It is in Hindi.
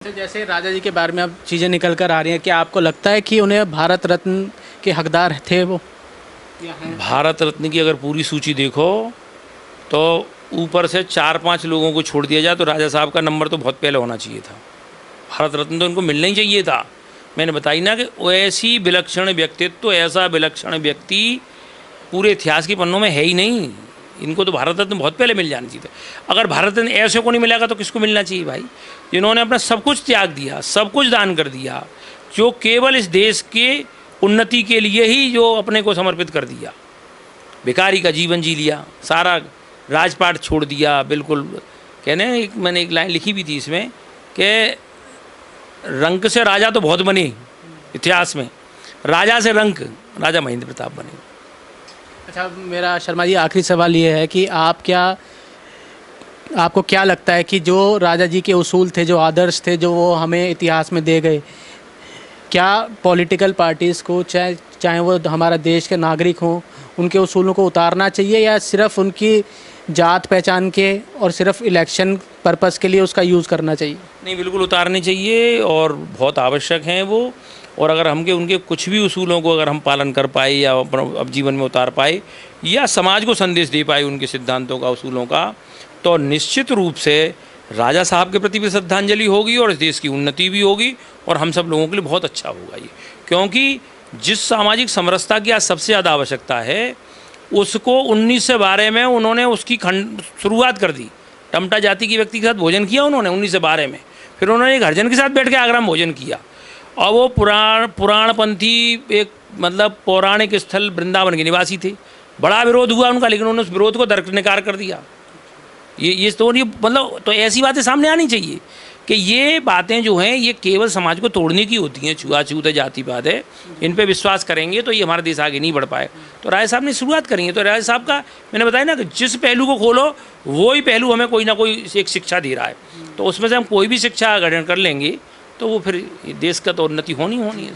तो जैसे राजा जी के बारे में अब चीज़ें निकल कर आ रही हैं, क्या आपको लगता है कि उन्हें भारत रत्न के हकदार थे वो या हैं? भारत रत्न की अगर पूरी सूची देखो तो ऊपर से 4-5 लोगों को छोड़ दिया जाए तो राजा साहब का नंबर तो बहुत पहले होना चाहिए था। भारत रत्न तो इनको मिलना ही चाहिए था। मैंने बताई ना कि ऐसी विलक्षण व्यक्तित्व, ऐसा विलक्षण व्यक्ति पूरे इतिहास के पन्नों में है ही नहीं। इनको तो भारत रत्न बहुत पहले मिल जाना चाहिए था। अगर भारत रत्न ऐसे को नहीं मिलेगा तो किसको मिलना चाहिए भाई? जिन्होंने अपना सब कुछ त्याग दिया, सब कुछ दान कर दिया, जो केवल इस देश के उन्नति के लिए ही जो अपने को समर्पित कर दिया, भिखारी का जीवन जी लिया, सारा राजपाट छोड़ दिया। बिल्कुल कहने मैंने एक लाइन लिखी भी थी इसमें कि रंक से राजा तो बहुत बने इतिहास में, राजा से रंक राजा महेंद्र प्रताप बने। अच्छा, मेरा शर्मा जी आखिरी सवाल ये है कि आपको क्या लगता है कि जो राजा जी के उसूल थे, जो आदर्श थे, जो वो हमें इतिहास में दे गए, क्या पॉलिटिकल पार्टीज़ को चाहे वो हमारा देश के नागरिक हों, उनके उसूलों को उतारना चाहिए या सिर्फ उनकी जात पहचान के और सिर्फ इलेक्शन पर्पस के लिए उसका यूज़ करना चाहिए? नहीं, बिल्कुल उतारने चाहिए और बहुत आवश्यक हैं वो। और अगर हम उनके कुछ भी उसूलों को अगर हम पालन कर पाए या अब जीवन में उतार पाए या समाज को संदेश दे पाए उनके सिद्धांतों का, उसूलों का, तो निश्चित रूप से राजा साहब के प्रति भी श्रद्धांजलि होगी और इस देश की उन्नति भी होगी और हम सब लोगों के लिए बहुत अच्छा होगा ये। क्योंकि जिस सामाजिक समरसता की आज सबसे ज़्यादा आवश्यकता है उसको 1912 में उन्होंने उसकी शुरुआत कर दी। टमटा जाति की व्यक्ति के साथ भोजन किया उन्होंने 1912 में, फिर उन्होंने एक हरिजन के साथ बैठ के आगरा में भोजन किया और वो पुराणपंथी एक मतलब पौराणिक स्थल वृंदावन के निवासी थे। बड़ा विरोध हुआ उनका, लेकिन उन्होंने उस विरोध को दरकिनार कर दिया। ये तो मतलब तो ऐसी बातें सामने आनी चाहिए कि ये बातें जो हैं ये केवल समाज को तोड़ने की होती हैं। छुआछूत है, जातिवाद है, इन पे विश्वास करेंगे तो ये हमारा देश आगे नहीं बढ़ पाए। तो राय साहब ने शुरुआत करेंगे तो राय साहब का मैंने बताया ना कि जिस पहलू को खोलो वो ही पहलू हमें कोई ना कोई एक शिक्षा दे रहा है। तो उसमें से हम कोई भी शिक्षा ग्रहण कर लेंगे तो वो फिर देश का तो उन्नति होनी है।